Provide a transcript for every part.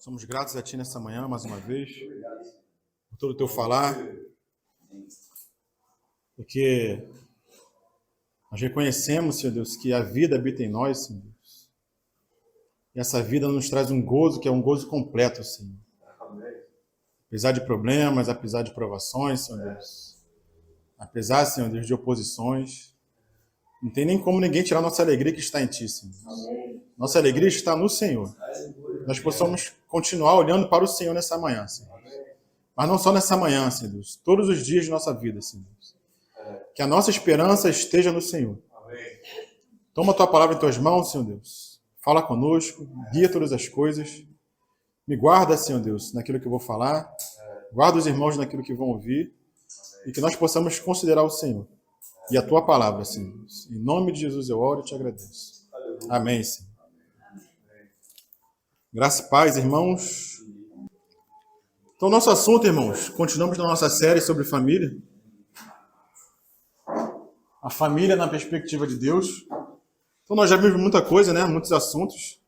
Somos gratos a Ti nessa manhã, mais uma vez, por todo o Teu falar, porque nós reconhecemos, Senhor Deus, que a vida habita em nós, Senhor Deus. E essa vida nos traz um gozo, que é um gozo completo, Senhor. Apesar de problemas, apesar de provações, Senhor Deus. Apesar, Senhor Deus, de oposições. Não tem nem como ninguém tirar nossa alegria que está em Ti, Senhor. Nossa alegria está no Senhor. Nós possamos continuar olhando para o Senhor nessa manhã, Senhor. Mas não só nessa manhã, Senhor Deus. Todos os dias de nossa vida, Senhor Deus. Que a nossa esperança esteja no Senhor. Toma a Tua palavra em Tuas mãos, Senhor Deus. Fala conosco, guia todas as coisas. Me guarda, Senhor Deus, naquilo que eu vou falar. Guarda os irmãos naquilo que vão ouvir. E que nós possamos considerar o Senhor. E a Tua palavra, Senhor Deus. Em nome de Jesus eu oro e Te agradeço. Amém, Senhor. Graça e paz, irmãos. Então, nosso assunto, irmãos, continuamos na nossa série sobre família. A família na perspectiva de Deus. Então, nós já vimos muita coisa, né? Muitos assuntos.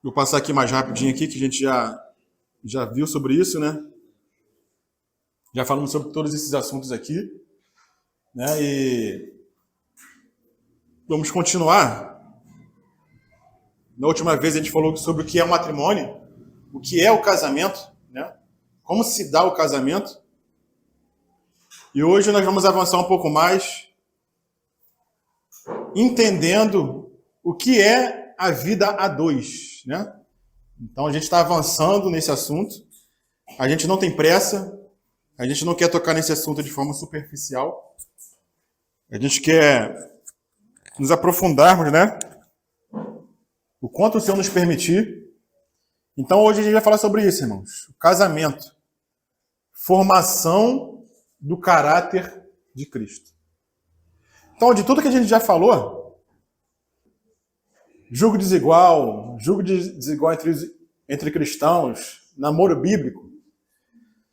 Vou passar aqui mais rapidinho aqui, que a gente já viu sobre isso, né? Já falamos sobre todos esses assuntos aqui, né? E vamos continuar. Na última vez a gente falou sobre o que é o matrimônio, o que é o casamento, né? Como se dá o casamento. E hoje nós vamos avançar um pouco mais, entendendo o que é a vida a dois, né? Então a gente está avançando nesse assunto. A gente não tem pressa. A gente não quer tocar nesse assunto de forma superficial. A gente quer nos aprofundarmos, né? O quanto o Senhor nos permitir. Então hoje a gente vai falar sobre isso, irmãos. O casamento. Formação do caráter de Cristo. Então, de tudo que a gente já falou, julgo desigual entre cristãos, namoro bíblico.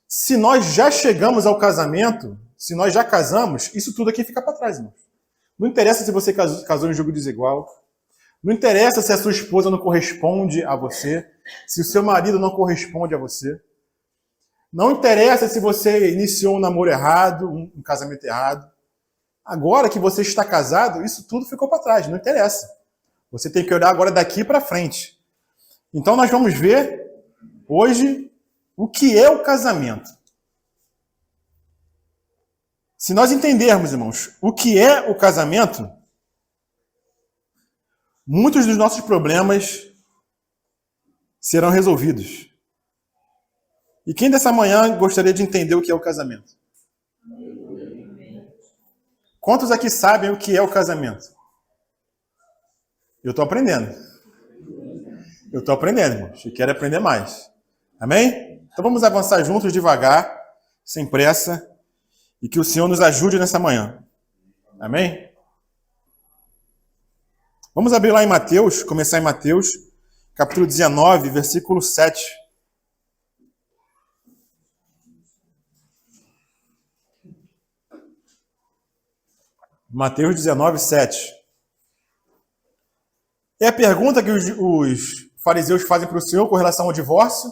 Se nós já chegamos ao casamento, se nós já casamos, isso tudo aqui fica para trás, irmãos. Não interessa se você casou em julgo desigual. Não interessa se a sua esposa não corresponde a você, se o seu marido não corresponde a você. Não interessa se você iniciou um namoro errado, um casamento errado. Agora que você está casado, isso tudo ficou para trás, não interessa. Você tem que olhar agora daqui para frente. Então nós vamos ver hoje o que é o casamento. Se nós entendermos, irmãos, o que é o casamento, muitos dos nossos problemas serão resolvidos. E quem dessa manhã gostaria de entender o que é o casamento? Quantos aqui sabem o que é o casamento? Eu estou aprendendo. Eu estou aprendendo, irmãos. E quero aprender mais. Amém? Então vamos avançar juntos, devagar, sem pressa, e que o Senhor nos ajude nessa manhã. Amém? Vamos abrir lá em Mateus, começar em Mateus, capítulo 19, versículo 7. Mateus 19, 7. É a pergunta que os fariseus fazem para o Senhor com relação ao divórcio,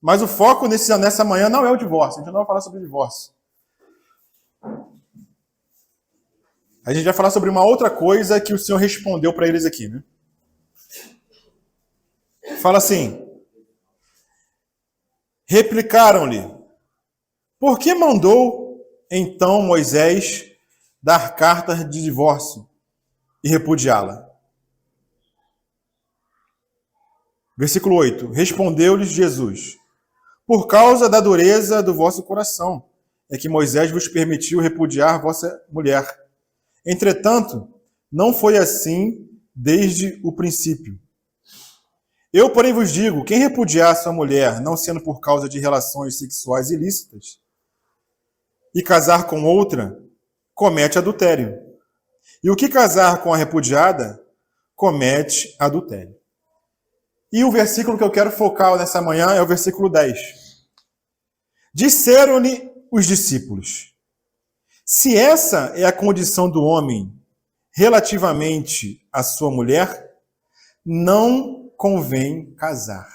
mas o foco nessa manhã não é o divórcio, a gente não vai falar sobre o divórcio. A gente vai falar sobre uma outra coisa que o Senhor respondeu para eles aqui, né? Fala assim: replicaram-lhe, por que mandou então Moisés dar carta de divórcio e repudiá-la? Versículo 8. Respondeu-lhes Jesus: por causa da dureza do vosso coração é que Moisés vos permitiu repudiar vossa mulher. Entretanto, não foi assim desde o princípio. Eu, porém, vos digo, quem repudiar sua mulher, não sendo por causa de relações sexuais ilícitas, e casar com outra, comete adultério. E o que casar com a repudiada, comete adultério. E o versículo que eu quero focar nessa manhã é o versículo 10. Disseram-lhe os discípulos: se essa é a condição do homem relativamente à sua mulher, não convém casar.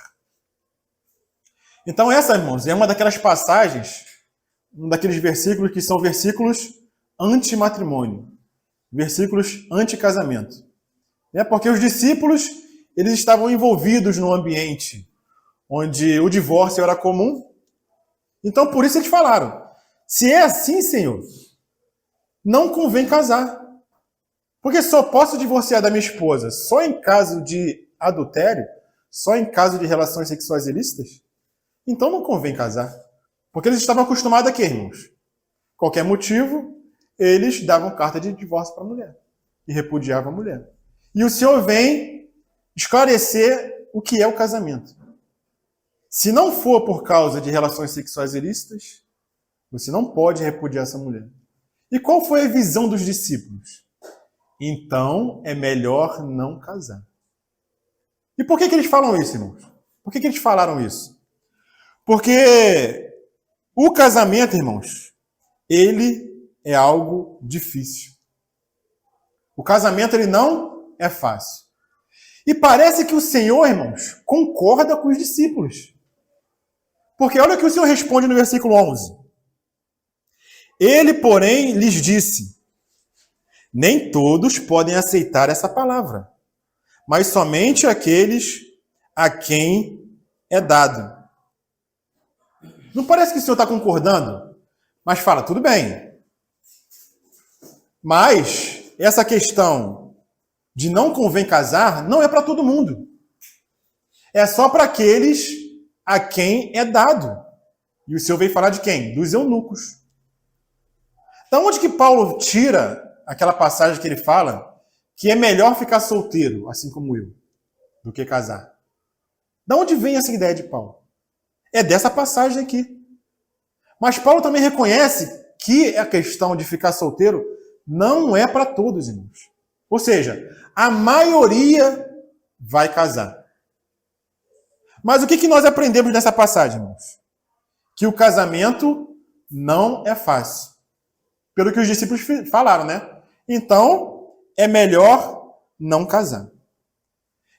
Então essa, irmãos, é uma daquelas passagens, um daqueles versículos que são versículos anti-matrimônio, versículos anti-casamento. Porque os discípulos, eles estavam envolvidos num ambiente onde o divórcio era comum. Então, por isso eles falaram, se é assim, Senhor, não convém casar. Porque só posso divorciar da minha esposa só em caso de adultério, só em caso de relações sexuais ilícitas. Então não convém casar. Porque eles estavam acostumados a quê, irmãos? Qualquer motivo, eles davam carta de divórcio para a mulher e repudiavam a mulher. E o Senhor vem esclarecer o que é o casamento. Se não for por causa de relações sexuais ilícitas, você não pode repudiar essa mulher. E qual foi a visão dos discípulos? Então é melhor não casar. E por que eles falam isso, irmãos? Por que eles falaram isso? Porque o casamento, irmãos, ele é algo difícil. O casamento, ele não é fácil. E parece que o Senhor, irmãos, concorda com os discípulos. Porque olha o que o Senhor responde no versículo 11. Ele, porém, lhes disse, nem todos podem aceitar essa palavra, mas somente aqueles a quem é dado. Não parece que o Senhor está concordando? Mas fala, tudo bem. Mas essa questão de não convém casar não é para todo mundo. É só para aqueles a quem é dado. E o Senhor veio falar de quem? Dos eunucos. Da onde que Paulo tira aquela passagem que ele fala que é melhor ficar solteiro, assim como eu, do que casar? Da onde vem essa ideia de Paulo? É dessa passagem aqui. Mas Paulo também reconhece que a questão de ficar solteiro não é para todos, irmãos. Ou seja, a maioria vai casar. Mas o que nós aprendemos nessa passagem, irmãos? Que o casamento não é fácil. Pelo que os discípulos falaram, né? Então, é melhor não casar.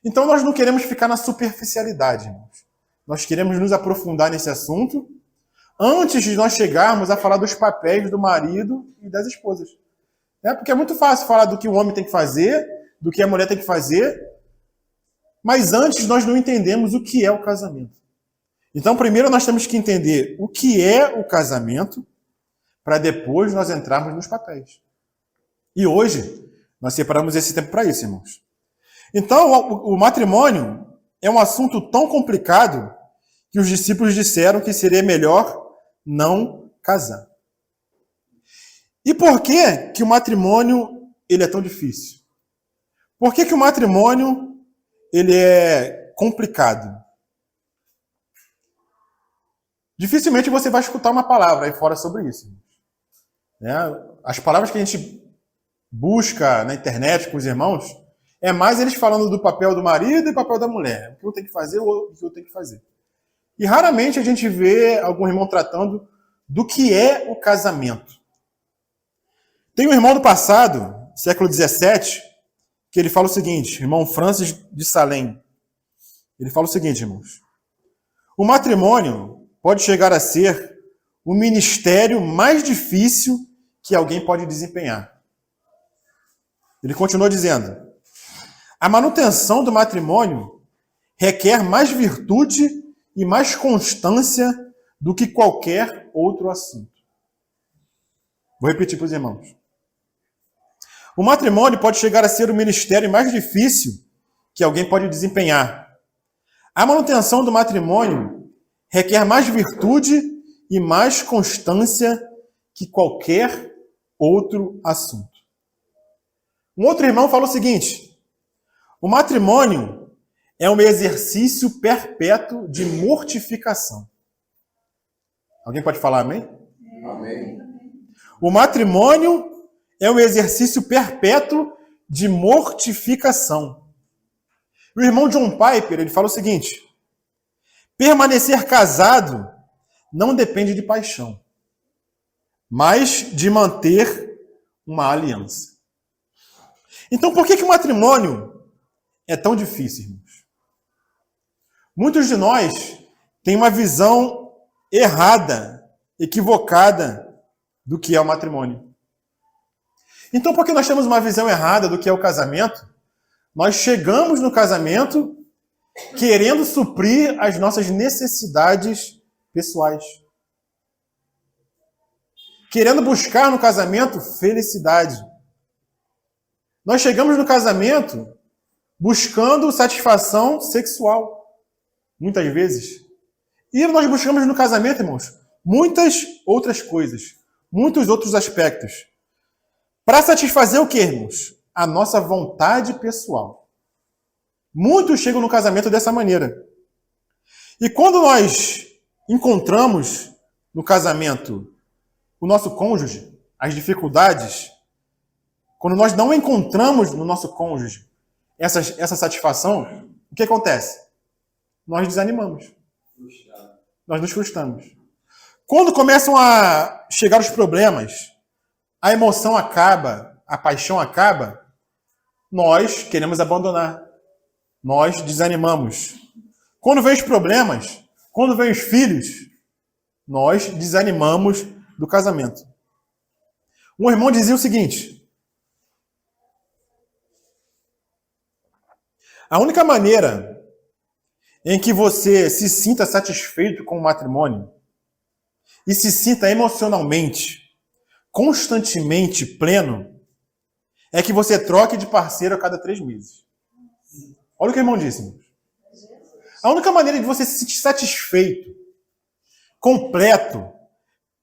Então, nós não queremos ficar na superficialidade, irmãos. Nós queremos nos aprofundar nesse assunto antes de nós chegarmos a falar dos papéis do marido e das esposas. Porque é muito fácil falar do que o homem tem que fazer, do que a mulher tem que fazer, mas antes nós não entendemos o que é o casamento. Então, primeiro nós temos que entender o que é o casamento, para depois nós entrarmos nos papéis. E hoje, nós separamos esse tempo para isso, irmãos. Então, o matrimônio é um assunto tão complicado que os discípulos disseram que seria melhor não casar. E por que o matrimônio ele é tão difícil? Por que o matrimônio ele é complicado? Dificilmente você vai escutar uma palavra aí fora sobre isso. As palavras que a gente busca na internet com os irmãos é mais eles falando do papel do marido e papel da mulher. O que eu tenho que fazer ou o que eu tenho que fazer. E raramente a gente vê algum irmão tratando do que é o casamento. Tem um irmão do passado, século XVII, que ele fala o seguinte, irmão Francis de Salem. Ele fala o seguinte, irmãos. O matrimônio pode chegar a ser o ministério mais difícil que alguém pode desempenhar. Ele continua dizendo, a manutenção do matrimônio requer mais virtude e mais constância do que qualquer outro assunto. Vou repetir para os irmãos. O matrimônio pode chegar a ser o ministério mais difícil que alguém pode desempenhar. A manutenção do matrimônio requer mais virtude e mais constância que qualquer outro assunto. Um outro irmão fala o seguinte, o matrimônio é um exercício perpétuo de mortificação. Alguém pode falar amém? Amém. O matrimônio é um exercício perpétuo de mortificação. O irmão John Piper, ele fala o seguinte, permanecer casado não depende de paixão, mas de manter uma aliança. Então, por que o matrimônio é tão difícil, irmãos? Muitos de nós têm uma visão errada, equivocada do que é o matrimônio. Então, porque nós temos uma visão errada do que é o casamento, nós chegamos no casamento querendo suprir as nossas necessidades pessoais. Querendo buscar no casamento felicidade. Nós chegamos no casamento buscando satisfação sexual, muitas vezes. E nós buscamos no casamento, irmãos, muitas outras coisas, muitos outros aspectos. Para satisfazer o que, irmãos? A nossa vontade pessoal. Muitos chegam no casamento dessa maneira. E quando nós encontramos no casamento o nosso cônjuge, as dificuldades, quando nós não encontramos no nosso cônjuge essa satisfação, o que acontece? Nós desanimamos. Nós nos frustramos. Quando começam a chegar os problemas, a emoção acaba, a paixão acaba, nós queremos abandonar. Nós desanimamos. Quando vem os problemas, quando vem os filhos, nós desanimamos do casamento. Um irmão dizia o seguinte: a única maneira em que você se sinta satisfeito com o matrimônio e se sinta emocionalmente, constantemente pleno, é que você troque de parceiro a cada 3 meses. Olha o que o irmão disse, irmãos. A única maneira de você se sentir satisfeito, completo,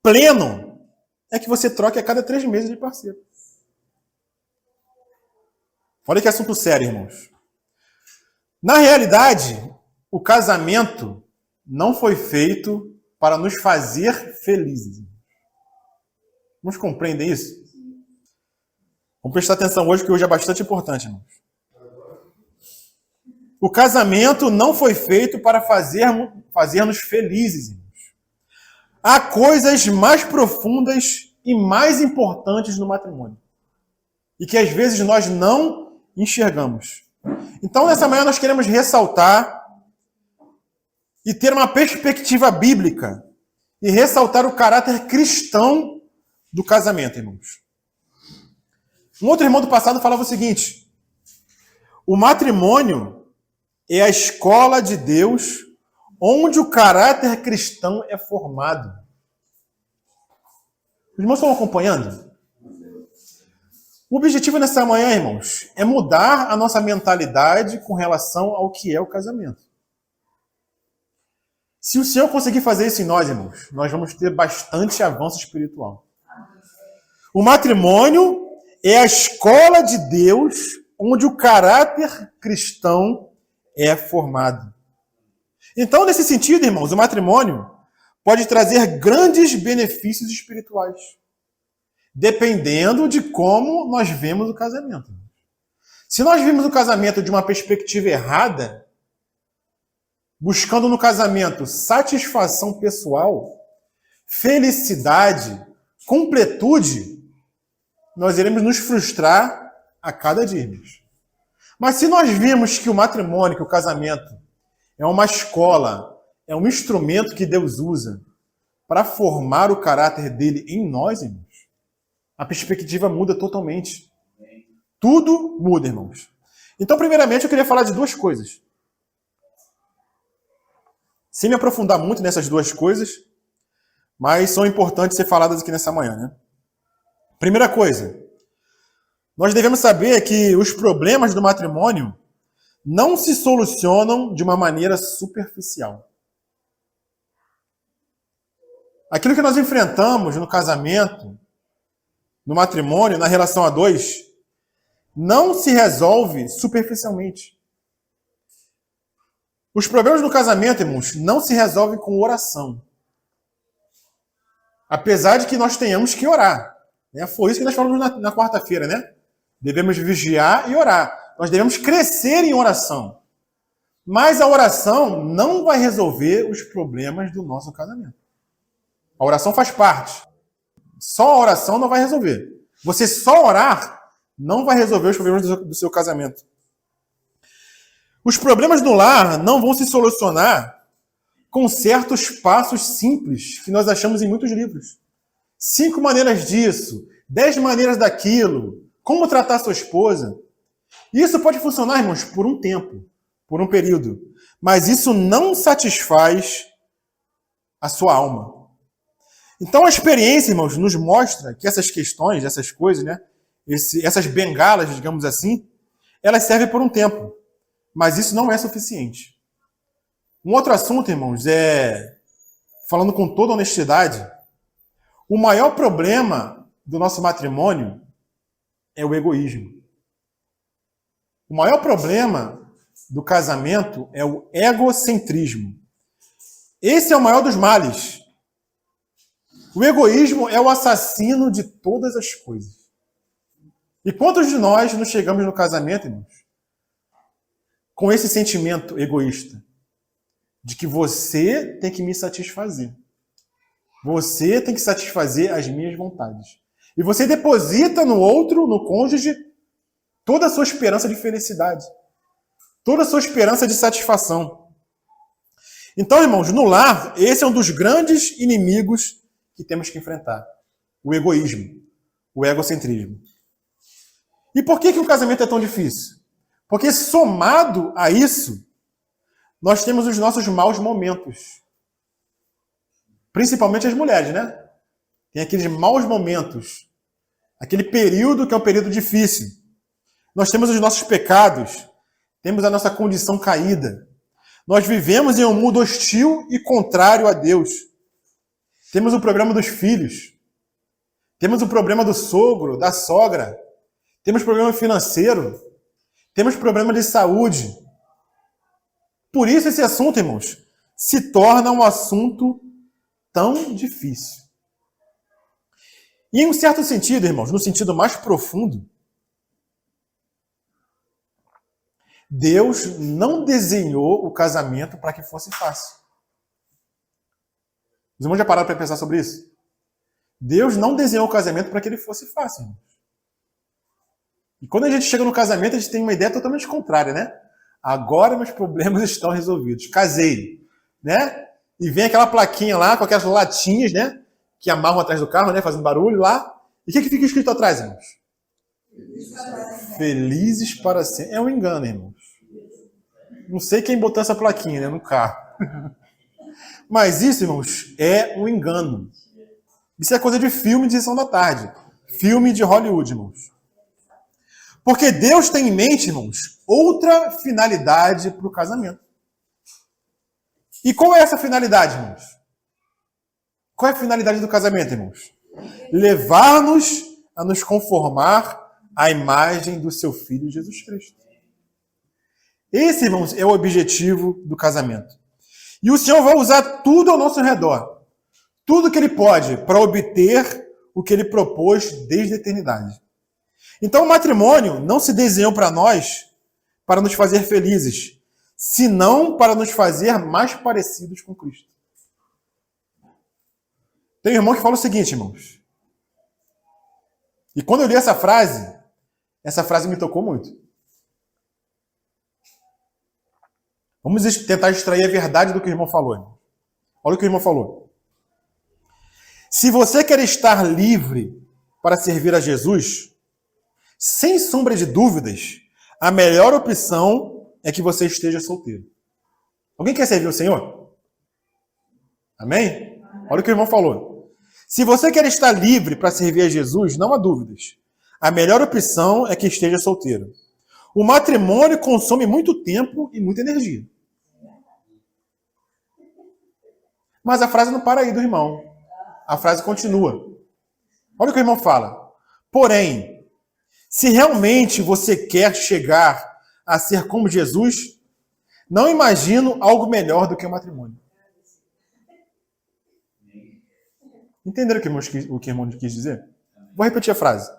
pleno, é que você troque a cada 3 meses de parceiro. Olha que assunto sério, irmãos. Na realidade, o casamento não foi feito para nos fazer felizes. Vamos compreender isso? Vamos prestar atenção hoje, que hoje é bastante importante, irmãos. O casamento não foi feito para fazer-nos felizes, irmãos. Há coisas mais profundas e mais importantes no matrimônio. E que às vezes nós não enxergamos. Então, nessa manhã, nós queremos ressaltar e ter uma perspectiva bíblica e ressaltar o caráter cristão do casamento, irmãos. Um outro irmão do passado falava o seguinte: o matrimônio é a escola de Deus onde o caráter cristão é formado. Os irmãos estão acompanhando? O objetivo nessa manhã, irmãos, é mudar a nossa mentalidade com relação ao que é o casamento. Se o Senhor conseguir fazer isso em nós, irmãos, nós vamos ter bastante avanço espiritual. O matrimônio é a escola de Deus onde o caráter cristão é formado. Então, nesse sentido, irmãos, o matrimônio pode trazer grandes benefícios espirituais, dependendo de como nós vemos o casamento. Se nós vimos o casamento de uma perspectiva errada, buscando no casamento satisfação pessoal, felicidade, completude, nós iremos nos frustrar a cada dia. Mas se nós vimos que o matrimônio, que o casamento, é uma escola, é um instrumento que Deus usa para formar o caráter dele em nós, irmãos, a perspectiva muda totalmente. Tudo muda, irmãos. Então, primeiramente, eu queria falar de 2 coisas. Sem me aprofundar muito nessas 2 coisas, mas são importantes ser faladas aqui nessa manhã, né? Primeira coisa, nós devemos saber que os problemas do matrimônio não se solucionam de uma maneira superficial. Aquilo que nós enfrentamos no casamento, no matrimônio, na relação a 2, não se resolve superficialmente. Os problemas do casamento, irmãos, não se resolvem com oração. Apesar de que nós tenhamos que orar. Foi isso que nós falamos na quarta-feira, né? Devemos vigiar e orar. Nós devemos crescer em oração. Mas a oração não vai resolver os problemas do nosso casamento. A oração faz parte. Só a oração não vai resolver. Você só orar não vai resolver os problemas do seu casamento. Os problemas no lar não vão se solucionar com certos passos simples que nós achamos em muitos livros. 5 maneiras disso, 10 maneiras daquilo, como tratar sua esposa. Isso pode funcionar, irmãos, por um tempo, por um período. Mas isso não satisfaz a sua alma. Então a experiência, irmãos, nos mostra que essas questões, essas coisas, né, essas bengalas, digamos assim, elas servem por um tempo. Mas isso não é suficiente. Um outro assunto, irmãos, falando com toda honestidade, o maior problema do nosso matrimônio é o egoísmo. O maior problema do casamento é o egocentrismo. Esse é o maior dos males. O egoísmo é o assassino de todas as coisas. E quantos de nós nos chegamos no casamento, irmãos, com esse sentimento egoísta? De que você tem que me satisfazer. Você tem que satisfazer as minhas vontades. E você deposita no outro, no cônjuge, toda a sua esperança de felicidade. Toda a sua esperança de satisfação. Então, irmãos, no lar, esse é um dos grandes inimigos que temos que enfrentar. O egoísmo. O egocentrismo. E por que o casamento é tão difícil? Porque somado a isso, nós temos os nossos maus momentos. Principalmente as mulheres, né? Tem aqueles maus momentos. Aquele período que é um período difícil. Nós temos os nossos pecados. Temos a nossa condição caída. Nós vivemos em um mundo hostil e contrário a Deus. Temos o problema dos filhos. Temos o problema do sogro, da sogra. Temos problema financeiro. Temos problema de saúde. Por isso esse assunto, irmãos, se torna um assunto tão difícil. E em um certo sentido, irmãos, no sentido mais profundo, Deus não desenhou o casamento para que fosse fácil. Os irmãos já pararam para pensar sobre isso? Deus não desenhou o casamento para que ele fosse fácil, irmãos. E quando a gente chega no casamento, a gente tem uma ideia totalmente contrária, né? Agora meus problemas estão resolvidos. Casei, né? E vem aquela plaquinha lá com aquelas latinhas, né? Que amarram atrás do carro, né? Fazendo barulho lá. E o que fica escrito atrás, irmãos? Felizes para sempre. É um engano, irmãos. Não sei quem botou essa plaquinha, né? No carro. Mas isso, irmãos, é um engano. Isso é coisa de filme de sessão da tarde. Filme de Hollywood, irmãos. Porque Deus tem em mente, irmãos, outra finalidade para o casamento. E qual é essa finalidade, irmãos? Qual é a finalidade do casamento, irmãos? Levar-nos a nos conformar à imagem do seu Filho Jesus Cristo. Esse, irmãos, é o objetivo do casamento. E o Senhor vai usar tudo ao nosso redor. Tudo que Ele pode para obter o que Ele propôs desde a eternidade. Então o matrimônio não se desenhou para nós para nos fazer felizes, senão para nos fazer mais parecidos com Cristo. Tem um irmão que fala o seguinte, irmãos. E quando eu li essa frase me tocou muito. Vamos tentar extrair a verdade do que o irmão falou, irmão. Olha o que o irmão falou. Se você quer estar livre para servir a Jesus, sem sombra de dúvidas, a melhor opção é que você esteja solteiro. Alguém quer servir o Senhor? Amém? Olha o que o irmão falou. Se você quer estar livre para servir a Jesus, não há dúvidas. A melhor opção é que esteja solteiro. O matrimônio consome muito tempo e muita energia. Mas a frase não para aí do irmão. A frase continua. Olha o que o irmão fala. Porém, se realmente você quer chegar a ser como Jesus, não imagino algo melhor do que o matrimônio. Entenderam o que o irmão quis dizer? Vou repetir a frase.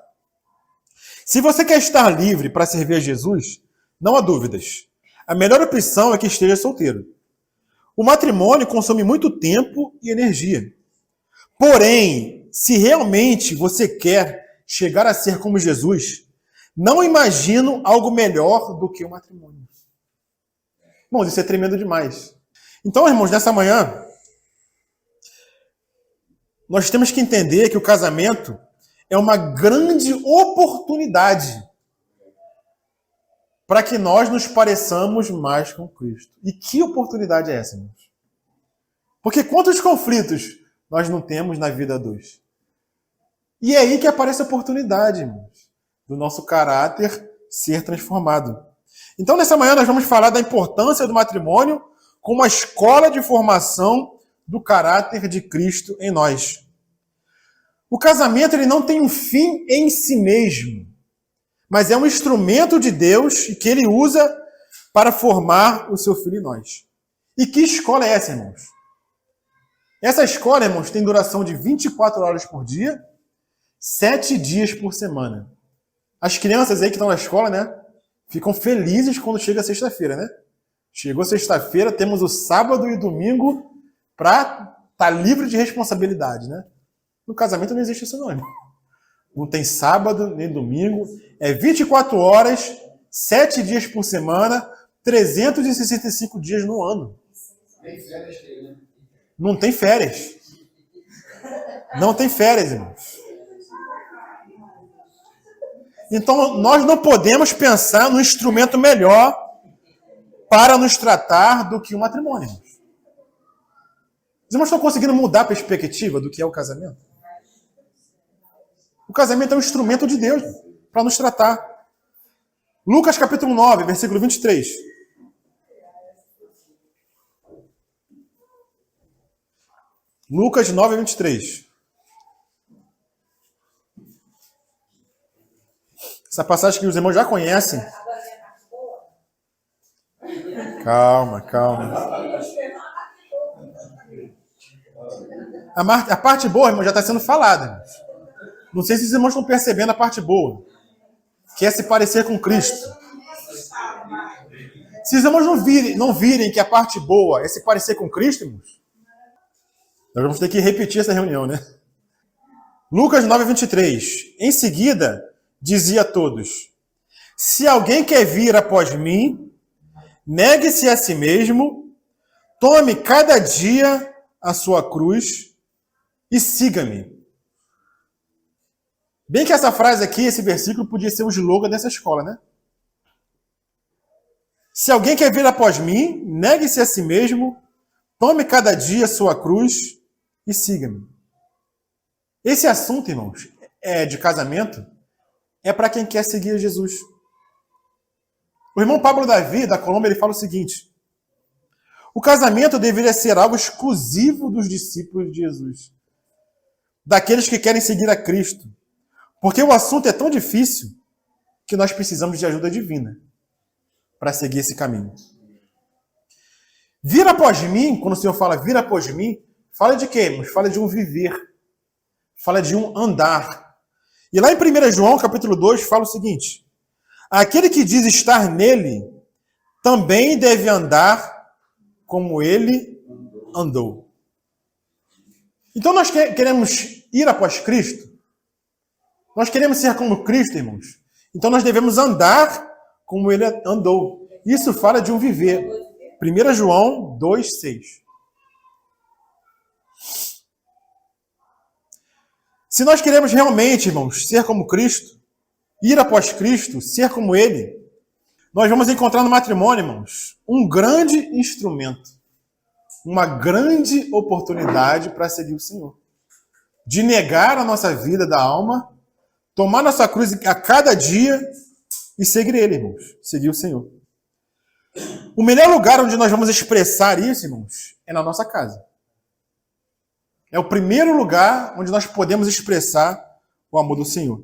Se você quer estar livre para servir a Jesus, não há dúvidas. A melhor opção é que esteja solteiro. O matrimônio consome muito tempo e energia. Porém, se realmente você quer chegar a ser como Jesus, não imagino algo melhor do que o matrimônio. Irmãos, isso é tremendo demais. Então, irmãos, nessa manhã, nós temos que entender que o casamento é uma grande oportunidade para que nós nos pareçamos mais com Cristo. E que oportunidade é essa, irmãos? Porque quantos conflitos nós não temos na vida dos? E é aí que aparece a oportunidade, irmãos, do nosso caráter ser transformado. Então, nessa manhã, nós vamos falar da importância do matrimônio como uma escola de formação do caráter de Cristo em nós. O casamento ele não tem um fim em si mesmo, mas é um instrumento de Deus que ele usa para formar o seu filho em nós. E que escola é essa, irmãos? Essa escola, irmãos, tem duração de 24 horas por dia, 7 dias por semana. As crianças aí que estão na escola, né, ficam felizes quando chega sexta-feira, né? Chegou sexta-feira, temos o sábado e o domingo para estar livre de responsabilidade, né? No casamento não existe isso não, irmão. Não tem sábado nem domingo. É 24 horas, 7 dias por semana, 365 dias no ano. Não tem férias. Não tem férias, irmãos. Então, nós não podemos pensar no instrumento melhor para nos tratar do que o matrimônio, irmãos. Os irmãos estão conseguindo mudar a perspectiva do que é o casamento? O casamento é um instrumento de Deus para nos tratar. Lucas capítulo 9, versículo 23. Lucas 9, 23. Essa passagem que os irmãos já conhecem. Calma, calma. A parte boa, irmão, já está sendo falada, irmãos. Não sei se os irmãos estão percebendo a parte boa, que é se parecer com Cristo. Se os irmãos não virem que a parte boa é se parecer com Cristo, irmãos, nós vamos ter que repetir essa reunião, né? Lucas 9, 23. Em seguida, dizia a todos: se alguém quer vir após mim, negue-se a si mesmo, tome cada dia a sua cruz e siga-me. Bem que essa frase aqui, esse versículo, podia ser o slogan dessa escola, né? Se alguém quer vir após mim, negue-se a si mesmo, tome cada dia a sua cruz e siga-me. Esse assunto, irmãos, de casamento, é para quem quer seguir Jesus. O irmão Pablo Davi, da Colômbia, ele fala o seguinte: o casamento deveria ser algo exclusivo dos discípulos de Jesus, daqueles que querem seguir a Cristo. Porque o assunto é tão difícil que nós precisamos de ajuda divina para seguir esse caminho. Vir após mim, quando o Senhor fala vir após mim, fala de quê, irmãos? Fala de um viver. Fala de um andar. E lá em 1 João, capítulo 2, fala o seguinte: aquele que diz estar nele, também deve andar como ele andou. Então nós queremos ir após Cristo? Nós queremos ser como Cristo, irmãos. Então nós devemos andar como ele andou. Isso fala de um viver. 1 João 2, 6. Se nós queremos realmente, irmãos, ser como Cristo, ir após Cristo, ser como ele, nós vamos encontrar no matrimônio, irmãos, um grande instrumento, uma grande oportunidade para seguir o Senhor. De negar a nossa vida da alma, tomar nossa cruz a cada dia e seguir ele, irmãos. Seguir o Senhor. O melhor lugar onde nós vamos expressar isso, irmãos, é na nossa casa. É o primeiro lugar onde nós podemos expressar o amor do Senhor.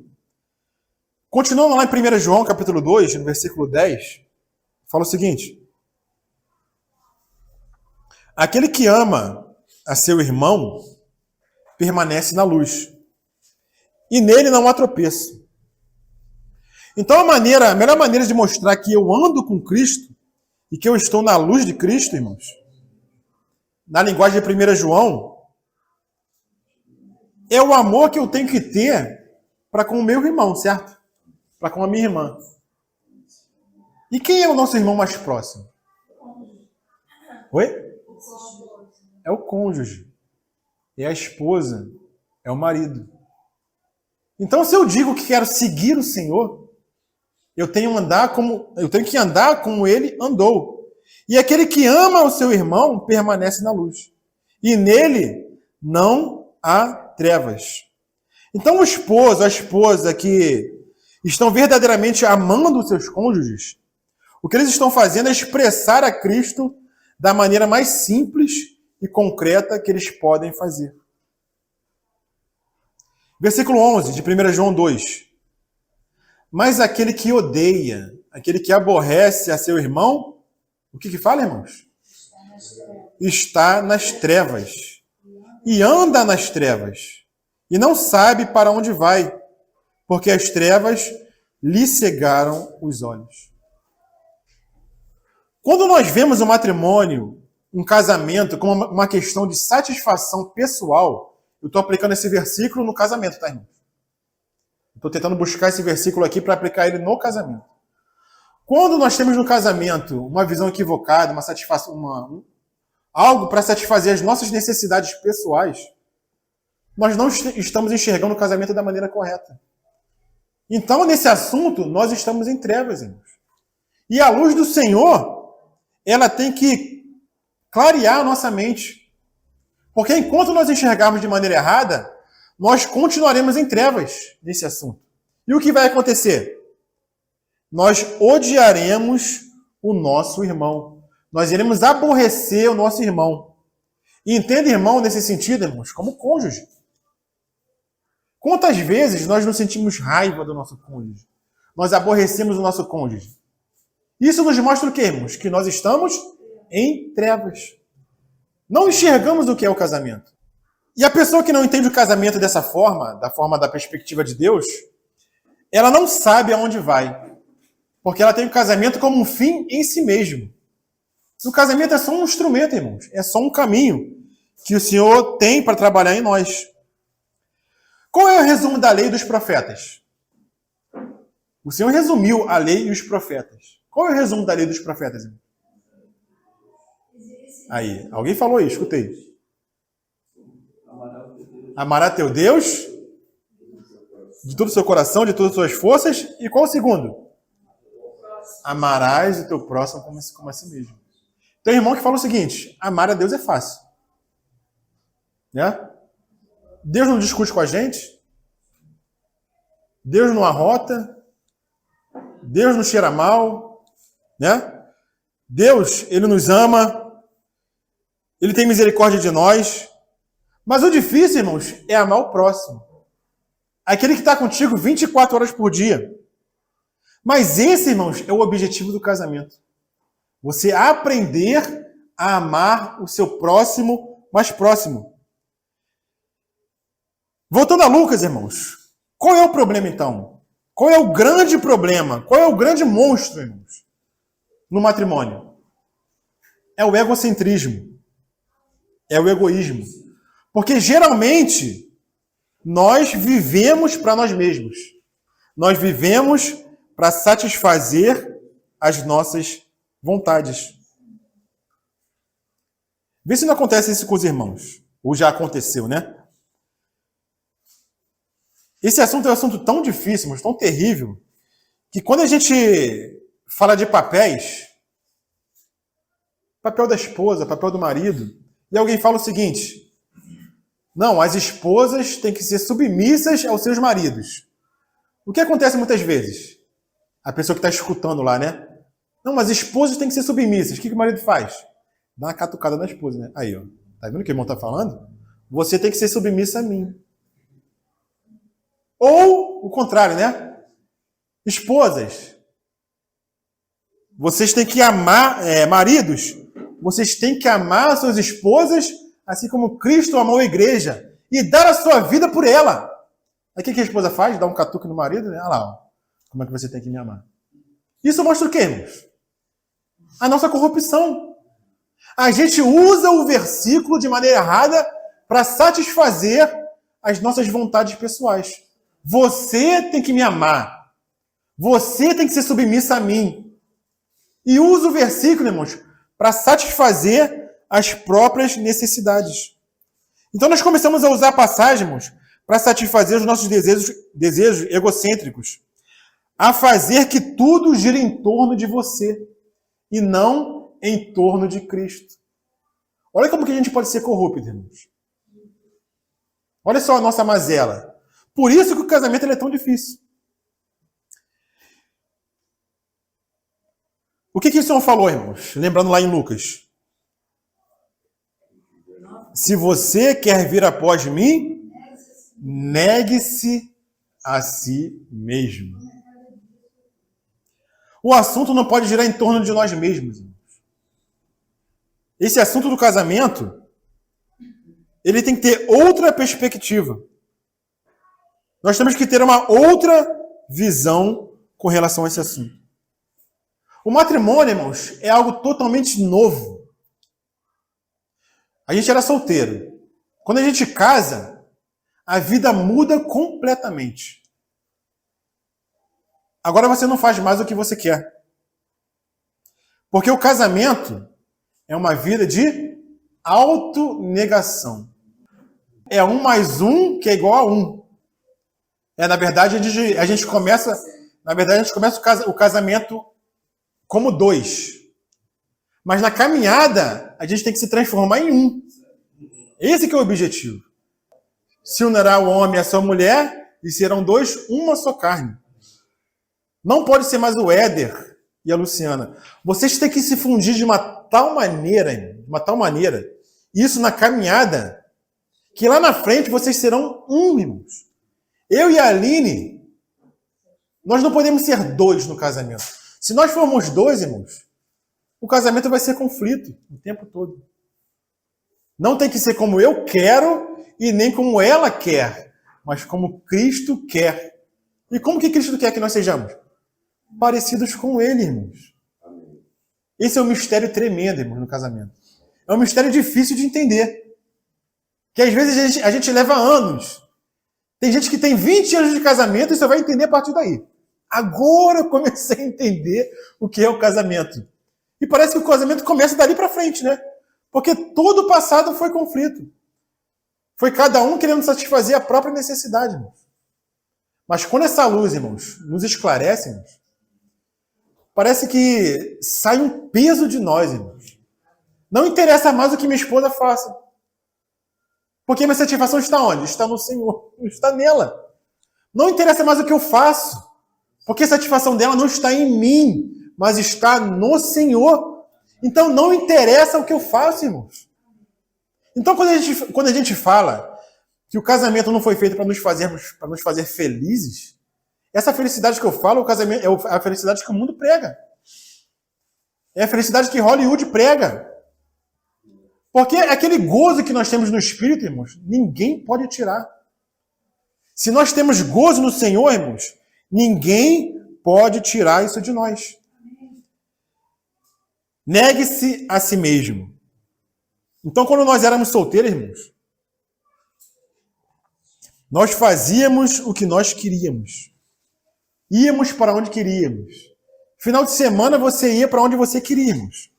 Continuando lá em 1 João, capítulo 2, no versículo 10, fala o seguinte: aquele que ama a seu irmão permanece na luz, e nele não há tropeço. Então a melhor maneira de mostrar que eu ando com Cristo e que eu estou na luz de Cristo, irmãos, na linguagem de 1 João, é o amor que eu tenho que ter para com o meu irmão, certo? Para com a minha irmã. E quem é o nosso irmão mais próximo? Oi? É o cônjuge. É a esposa. É o marido. Então, se eu digo que quero seguir o Senhor, eu tenho que andar como ele andou. E aquele que ama o seu irmão permanece na luz. E nele não há trevas. Então, o esposo, a esposa que estão verdadeiramente amando os seus cônjuges, o que eles estão fazendo é expressar a Cristo da maneira mais simples e concreta que eles podem fazer. Versículo 11 de 1 João 2. Mas aquele que odeia, aquele que aborrece a seu irmão, o que fala, irmãos? Está nas trevas. E anda nas trevas. E não sabe para onde vai, porque as trevas lhe cegaram os olhos. Quando nós vemos o matrimônio, um casamento, como uma questão de satisfação pessoal, eu estou aplicando esse versículo no casamento, tá, irmão? Estou tentando buscar esse versículo aqui para aplicar ele no casamento. Quando nós temos no casamento uma visão equivocada, uma satisfação, algo para satisfazer as nossas necessidades pessoais, nós não estamos enxergando o casamento da maneira correta. Então, nesse assunto, nós estamos em trevas, irmãos. E a luz do Senhor, ela tem que clarear a nossa mente. Porque enquanto nós enxergarmos de maneira errada, nós continuaremos em trevas nesse assunto. E o que vai acontecer? Nós odiaremos o nosso irmão. Nós iremos aborrecer o nosso irmão. E entenda, irmão, nesse sentido, irmãos, como cônjuge. Quantas vezes nós nos sentimos raiva do nosso cônjuge? Nós aborrecemos o nosso cônjuge. Isso nos mostra o quê, irmãos? Que nós estamos em trevas. Não enxergamos o que é o casamento. E a pessoa que não entende o casamento dessa forma, da forma da perspectiva de Deus, ela não sabe aonde vai. Porque ela tem o casamento como um fim em si mesmo. O casamento é só um instrumento, irmãos. É só um caminho que o Senhor tem para trabalhar em nós. Qual é o resumo da lei dos profetas? O Senhor resumiu a lei e os profetas. Qual é o resumo da lei dos profetas, irmão? Aí, alguém falou aí, escutei. Amará teu Deus de todo o seu coração, de todas as suas forças. E qual o segundo? Amarás o teu próximo como a si mesmo. Tem um irmão que fala o seguinte: amar a Deus é fácil. Né? Deus não discute com a gente. Deus não arrota. Deus não cheira mal. Né? Deus, Ele nos ama. Ele tem misericórdia de nós. Mas o difícil, irmãos, é amar o próximo. Aquele que está contigo 24 horas por dia. Mas esse, irmãos, é o objetivo do casamento. Você aprender a amar o seu próximo mais próximo. Voltando a Lucas, irmãos. Qual é o problema, então? Qual é o grande problema? Qual é o grande monstro, irmãos, no matrimônio? É o egocentrismo. É o egoísmo. Porque, geralmente, nós vivemos para nós mesmos. Nós vivemos para satisfazer as nossas vontades. Vê se não acontece isso com os irmãos. Ou já aconteceu, né? Esse assunto é um assunto tão difícil, mas tão terrível, que quando a gente fala de papéis, papel da esposa, papel do marido, e alguém fala o seguinte: não, as esposas têm que ser submissas aos seus maridos. O que acontece muitas vezes? A pessoa que está escutando lá, né? Não, mas esposas têm que ser submissas. O que o marido faz? Dá uma catucada na esposa, né? Aí, ó. Tá vendo o que o irmão está falando? Você tem que ser submissa a mim. Ou o contrário, né? Esposas, vocês têm que amar, maridos, vocês têm que amar suas esposas assim como Cristo amou a igreja e dar a sua vida por ela. Aí o que a esposa faz? Dá um catuque no marido, né? Olha lá, ó. Como é que você tem que me amar? Isso mostra o quê, irmãos? A nossa corrupção. A gente usa o versículo de maneira errada para satisfazer as nossas vontades pessoais. Você tem que me amar. Você tem que ser submissa a mim. E usa o versículo, irmãos, para satisfazer as próprias necessidades. Então nós começamos a usar a passagem, irmãos, para satisfazer os nossos desejos egocêntricos, a fazer que tudo gire em torno de você e não em torno de Cristo. Olha como que a gente pode ser corrupto, irmãos. Olha só a nossa mazela. Por isso que o casamento ele é tão difícil. O que o Senhor falou, irmãos? Lembrando lá em Lucas. Se você quer vir após mim, negue-se a si mesmo. O assunto não pode girar em torno de nós mesmos, irmãos. Esse assunto do casamento, ele tem que ter outra perspectiva. Nós temos que ter uma outra visão com relação a esse assunto. O matrimônio, irmãos, é algo totalmente novo. A gente era solteiro. Quando a gente casa, a vida muda completamente. Agora você não faz mais o que você quer. Porque o casamento é uma vida de autonegação. É 1 mais 1 que é igual a 1. Na verdade, a gente começa o casamento como 2. Mas na caminhada, a gente tem que se transformar em 1. Esse que é o objetivo. Se unirá o homem à sua mulher e serão 2, uma só carne. Não pode ser mais o Éder e a Luciana. Vocês têm que se fundir de uma tal maneira, isso na caminhada, que lá na frente vocês serão um, irmãos. Eu e a Aline, nós não podemos ser 2 no casamento. Se nós formos 2, irmãos, o casamento vai ser conflito o tempo todo. Não tem que ser como eu quero e nem como ela quer, mas como Cristo quer. E como que Cristo quer que nós sejamos? Parecidos com Ele, irmãos. Esse é um mistério tremendo, irmãos, no casamento. É um mistério difícil de entender. Que às vezes a gente leva anos. Tem gente que tem 20 anos de casamento e só vai entender a partir daí. Agora eu comecei a entender o que é o casamento. E parece que o casamento começa dali para frente, né? Porque todo o passado foi conflito. Foi cada um querendo satisfazer a própria necessidade, irmãos. Mas quando essa luz, irmãos, nos esclarece, irmãos, parece que sai um peso de nós, irmãos. Não interessa mais o que minha esposa faça. Porque minha satisfação está onde? Está no Senhor, não está nela. Não interessa mais o que eu faço. Porque a satisfação dela não está em mim, mas está no Senhor. Então não interessa o que eu faço, irmãos. Então quando a gente fala que o casamento não foi feito para nos fazer felizes, essa felicidade que eu falo, o casamento é a felicidade que o mundo prega. É a felicidade que Hollywood prega. Porque aquele gozo que nós temos no Espírito, irmãos, ninguém pode tirar. Se nós temos gozo no Senhor, irmãos, ninguém pode tirar isso de nós. Negue-se a si mesmo. Então, quando nós éramos solteiros, irmãos, nós fazíamos o que nós queríamos. Íamos para onde queríamos. Final de semana você ia para onde você queria, irmãos.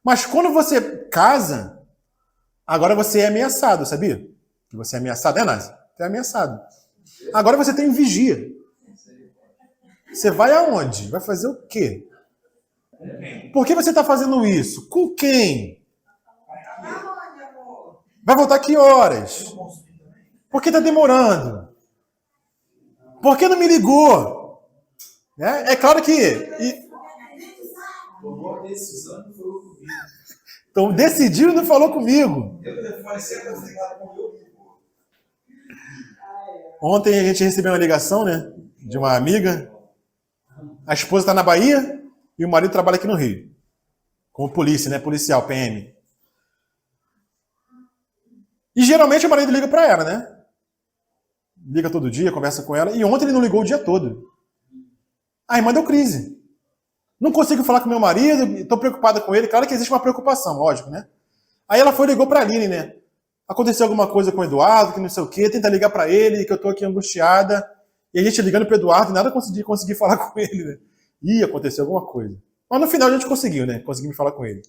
Mas quando você casa, agora você é ameaçado, sabia? Você é ameaçado, Nazi? Você é ameaçado. Agora você tem vigia. Você vai aonde? Vai fazer o quê? Por que você está fazendo isso? Com quem? Vai voltar que horas? Por que está demorando? Por que não me ligou? É claro que... Tomou a decisão e não falou comigo. Então, decidiu e não falou comigo. Eu parecia que eu ligado com eu. Ontem a gente recebeu uma ligação, né? De uma amiga. A esposa está na Bahia e o marido trabalha aqui no Rio. Como polícia, né? Policial, PM. E geralmente o marido liga para ela, né? Liga todo dia, conversa com ela. E ontem ele não ligou o dia todo. A irmã deu crise. Não consigo falar com meu marido, estou preocupada com ele. Claro que existe uma preocupação, lógico, né? Aí ela foi e ligou para a Aline, né? Aconteceu alguma coisa com o Eduardo, que não sei o quê, tenta ligar para ele, que eu estou aqui angustiada. E a gente ligando para o Eduardo e nada consegui falar com ele, né? Ih, aconteceu alguma coisa. Mas no final a gente conseguiu, né? Conseguimos falar com ele.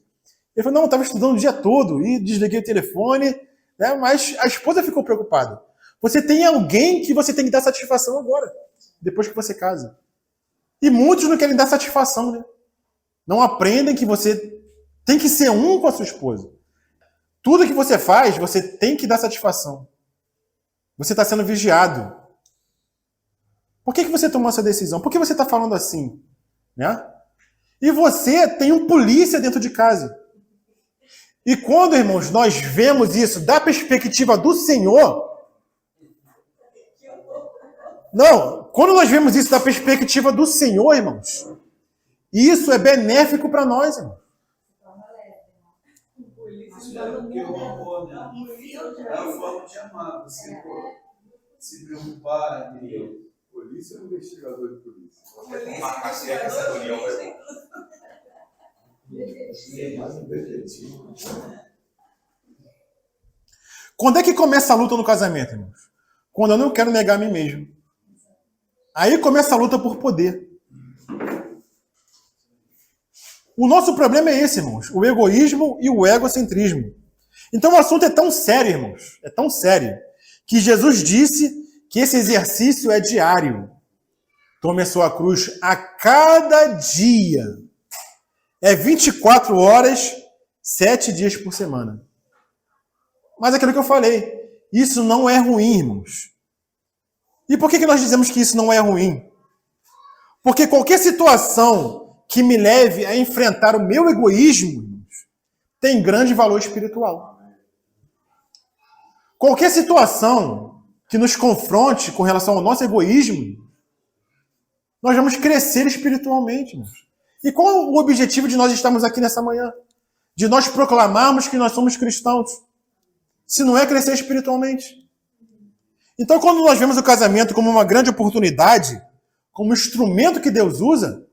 Ele falou, não, eu estava estudando o dia todo e desliguei o telefone, né? Mas a esposa ficou preocupada. Você tem alguém que você tem que dar satisfação agora, depois que você casa. E muitos não querem dar satisfação, né? Não aprendem que você tem que ser um com a sua esposa. Tudo que você faz, você tem que dar satisfação. Você está sendo vigiado. Por que você tomou essa decisão? Por que você está falando assim? Né? E você tem um polícia dentro de casa. E quando, irmãos, nós vemos isso da perspectiva do Senhor... Não, quando nós vemos isso da perspectiva do Senhor, irmãos, isso é benéfico para nós, irmãos. Isso é porque o amor, né? É a forma de amar. Você se preocupar, entendeu? Polícia é um investigador de polícia. É mais um detetive. Quando é que começa a luta no casamento, irmãos? Quando eu não quero negar a mim mesmo. Aí começa a luta por poder. O nosso problema é esse, irmãos. O egoísmo e o egocentrismo. Então o assunto é tão sério, irmãos. É tão sério. Que Jesus disse que esse exercício é diário. Tome a sua cruz a cada dia. É 24 horas, 7 dias por semana. Mas é aquilo que eu falei. Isso não é ruim, irmãos. E por que nós dizemos que isso não é ruim? Porque qualquer situação que me leve a enfrentar o meu egoísmo, irmãos, tem grande valor espiritual. Qualquer situação que nos confronte com relação ao nosso egoísmo, nós vamos crescer espiritualmente, irmãos. E qual o objetivo de nós estarmos aqui nessa manhã? De nós proclamarmos que nós somos cristãos, se não é crescer espiritualmente. Então, quando nós vemos o casamento como uma grande oportunidade, como instrumento que Deus usa,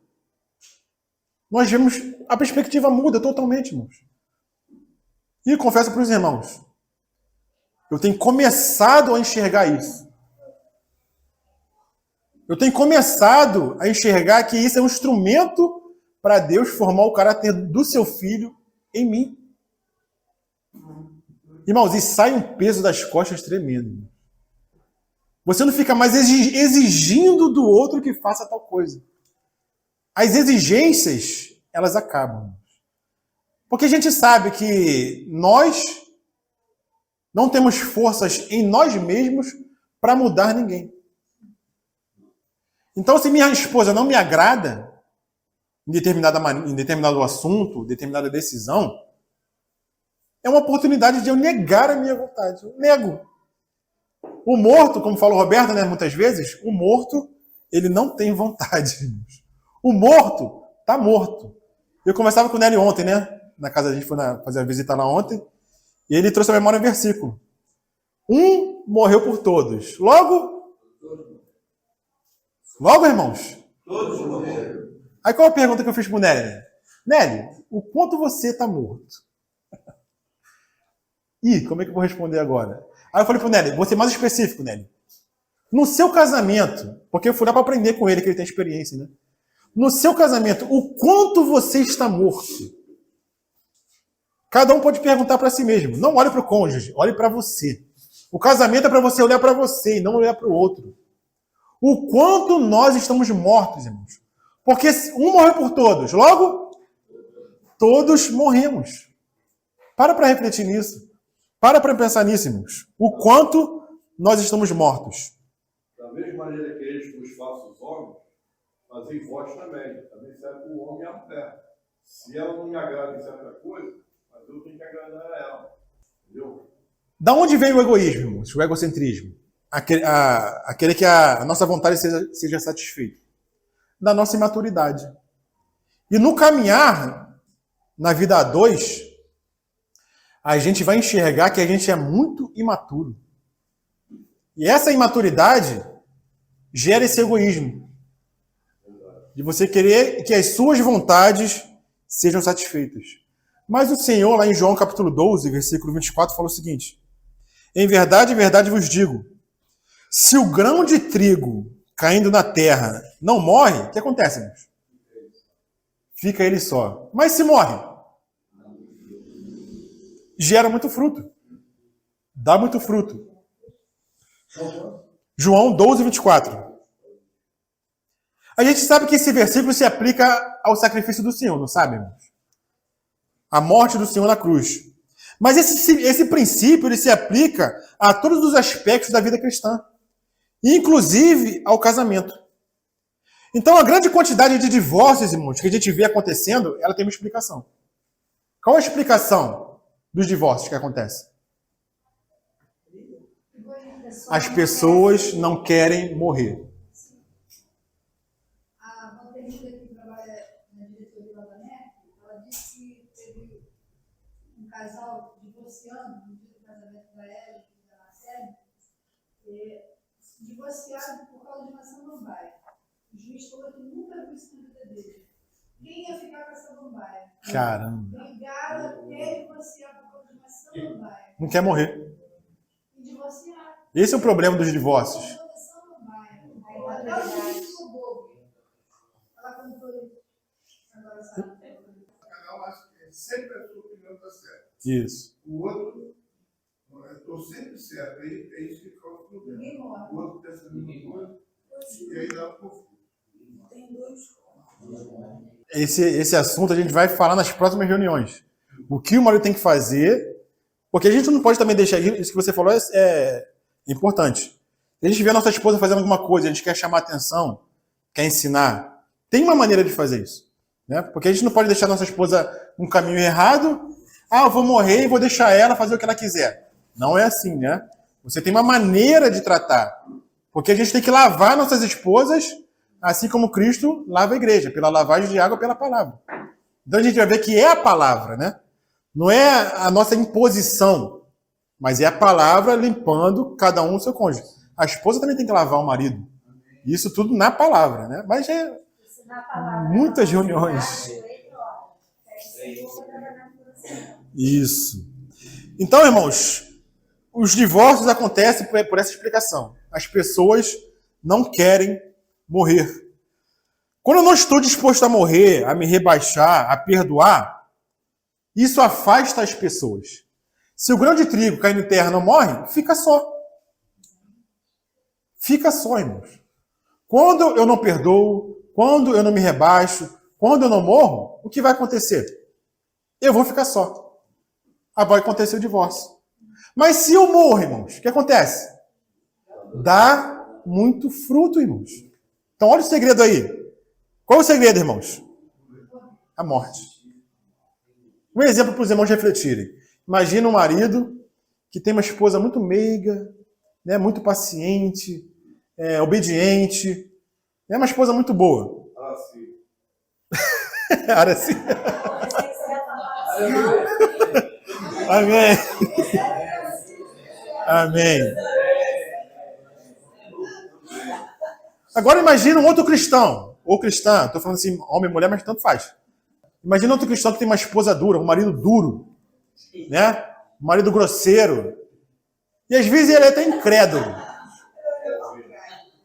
nós vemos a perspectiva muda totalmente, irmãos. E confesso para os irmãos, eu tenho começado a enxergar isso. Eu tenho começado a enxergar que isso é um instrumento para Deus formar o caráter do seu filho em mim. Irmãos, e sai um peso das costas tremendo. Você não fica mais exigindo do outro que faça tal coisa. As exigências, elas acabam. Porque a gente sabe que nós não temos forças em nós mesmos para mudar ninguém. Então, se minha esposa não me agrada em determinado assunto, determinada decisão, é uma oportunidade de eu negar a minha vontade. Eu nego. O morto, como fala o Roberto, né, muitas vezes, o morto, ele não tem vontade. O morto está morto. Eu conversava com o Nélio ontem, né? Na casa, a gente foi fazer a visita lá ontem, e ele trouxe a memória um versículo. Um morreu por todos. Logo, irmãos? Todos morreram. Aí qual a pergunta que eu fiz pro Nélio? Nélio, o quanto você está morto? Ih, como é que eu vou responder agora? Aí eu falei pro Nélio, vou ser mais específico, Nélio. No seu casamento, porque eu fui lá para aprender com ele, que ele tem experiência, né? No seu casamento, o quanto você está morto? Cada um pode perguntar para si mesmo. Não olhe para o cônjuge, olhe para você. O casamento é para você olhar para você e não olhar para o outro. O quanto nós estamos mortos, irmãos. Porque um morreu por todos, logo, todos morremos. Para refletir nisso. Para pensar nisso, irmãos. O quanto nós estamos mortos. Da mesma maneira que eles, os falsos homens, fazem voz também. Também serve para o homem e a mulher. Se ela não me agrada em certa coisa, mas eu tenho que agradar a ela. Entendeu? Da onde vem o egoísmo, irmãos? O egocentrismo? Aquele que a nossa vontade seja satisfeita. Da nossa imaturidade. E no caminhar, na vida a dois, a gente vai enxergar que a gente é muito imaturo. E essa imaturidade gera esse egoísmo. De você querer que as suas vontades sejam satisfeitas. Mas o Senhor, lá em João capítulo 12, versículo 24, fala o seguinte: em verdade vos digo, se o grão de trigo caindo na terra não morre, o que acontece, irmãos? Fica ele só. Mas se morre, gera muito fruto. Dá muito fruto. João 12, 24. A gente sabe que esse versículo se aplica ao sacrifício do Senhor, não sabe, irmãos? A morte do Senhor na cruz. Mas esse princípio ele se aplica a todos os aspectos da vida cristã, inclusive ao casamento. Então, a grande quantidade de divórcios, irmãos, que a gente vê acontecendo, ela tem uma explicação. Qual a explicação dos divórcios que acontecem? As pessoas não querem morrer. A Valterina, que trabalha na diretoria da NEC, ela disse que teve um casal divorciando no dia do casamento da Ela e da Marcele, divorciado por causa de uma samambaia. O juiz falou que nunca viu isso na vida dele. Quem ia ficar com essa samambaia? Caramba. Brigaram até divorciar por causa de uma samambaia. Não quer morrer. E divorciar. Esse é o problema dos divórcios. Até o juiz ficou bobo. Ela contou agora sabe. Cada um acha que sempre a sua opinião está certa. Isso. O outro, eu estou sempre certo. É isso que causa o problema. Ninguém morre. O outro pensa a mesma coisa e aí dá um conflito. Tem dois. Esse assunto a gente vai falar nas próximas reuniões. O que o marido tem que fazer, porque a gente não pode também deixar, isso que você falou é importante. Se a gente vê a nossa esposa fazendo alguma coisa, a gente quer chamar atenção, quer ensinar, tem uma maneira de fazer isso. Né? Porque a gente não pode deixar a nossa esposa num caminho errado, eu vou morrer e vou deixar ela fazer o que ela quiser. Não é assim, né? Você tem uma maneira de tratar. Porque a gente tem que lavar nossas esposas, assim como Cristo lava a igreja, pela lavagem de água pela palavra. Então a gente vai ver que é a palavra, né? Não é a nossa imposição, mas é a palavra limpando cada um o seu cônjuge. A esposa também tem que lavar o marido. Isso tudo na palavra, né? Mas é muitas reuniões. Isso. Então, irmãos, os divórcios acontecem por essa explicação. As pessoas não querem morrer. Quando eu não estou disposto a morrer, a me rebaixar, a perdoar, isso afasta as pessoas. Se o grão de trigo cair em terra e não morre, fica só. Fica só, irmãos. Quando eu não perdoo, quando eu não me rebaixo, quando eu não morro, o que vai acontecer? Eu vou ficar só. Vai acontecer o divórcio. Mas se eu morro, irmãos, o que acontece? Dá muito fruto, irmãos. Então, olha o segredo aí. Qual é o segredo, irmãos? A morte. Um exemplo para os irmãos refletirem. Imagina um marido que tem uma esposa muito meiga, né, muito paciente, obediente. É uma esposa muito boa. Araci. Amém. Amém. Agora imagina um outro cristão, ou cristã, estou falando assim, homem e mulher, mas tanto faz. Imagina outro cristão que tem uma esposa dura, um marido duro, né? Um marido grosseiro. E às vezes ele é até incrédulo.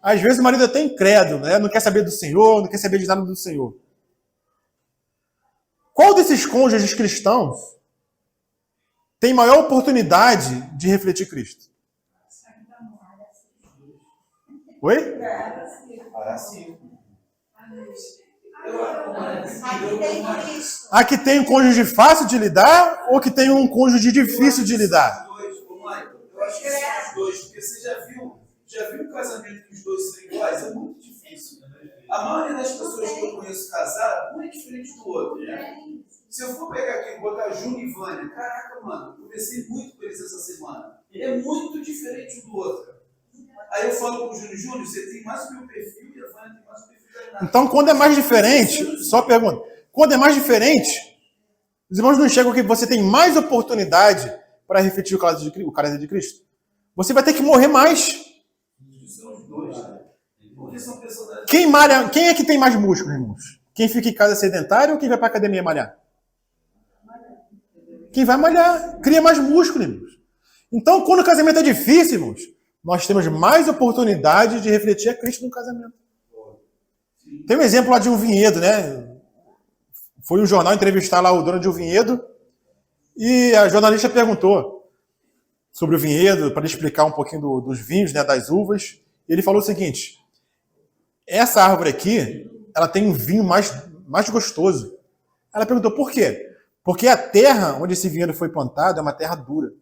Às vezes o marido é até incrédulo, né? Não quer saber do Senhor, não quer saber de nada do Senhor. Qual desses cônjuges cristãos tem maior oportunidade de refletir Cristo? Oi? A que tem um cônjuge fácil de lidar ou que tem um cônjuge difícil de lidar? Eu acho que são os dois, porque você já viu um casamento que os dois são iguais? É muito difícil. A maioria das pessoas que eu conheço casadas, um é diferente do outro, né? Se eu for pegar aqui e botar Júnior e Vânia, caraca, mano, conversei muito com eles essa semana. É muito diferente um do outro. Aí eu falo com o Júnior, você tem mais o meu perfil e a Vânia tem mais o perfil da Renata. Então, quando é mais diferente, só pergunta, quando é mais diferente, os irmãos não enxergam que você tem mais oportunidade para refletir o caráter de Cristo? Você vai ter que morrer mais. São os dois, né? Porque são personagens. Quem é que tem mais músculo, irmãos? Quem fica em casa sedentário ou quem vai para a academia malhar? Quem vai malhar, cria mais músculo, irmãos. Então, quando o casamento é difícil, irmãos, nós temos mais oportunidade de refletir a Cristo no casamento. Tem um exemplo lá de um vinhedo, né? Foi um jornal entrevistar lá o dono de um vinhedo E a jornalista perguntou sobre o vinhedo, para explicar um pouquinho dos vinhos, né, das uvas. E ele falou o seguinte: essa árvore aqui, ela tem um vinho mais gostoso. Ela perguntou por quê? Porque a terra onde esse vinhedo foi plantado é uma terra dura.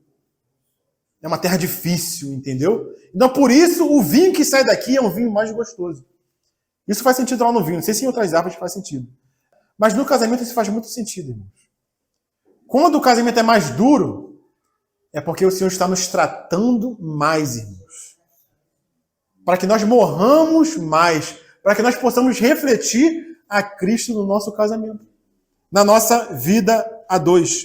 É uma terra difícil, entendeu? Então, por isso, o vinho que sai daqui é um vinho mais gostoso. Isso faz sentido lá no vinho. Não sei se em outras árvores faz sentido. Mas no casamento isso faz muito sentido, irmãos. Quando o casamento é mais duro, é porque o Senhor está nos tratando mais, irmãos. Para que nós morramos mais. Para que nós possamos refletir a Cristo no nosso casamento. Na nossa vida a dois.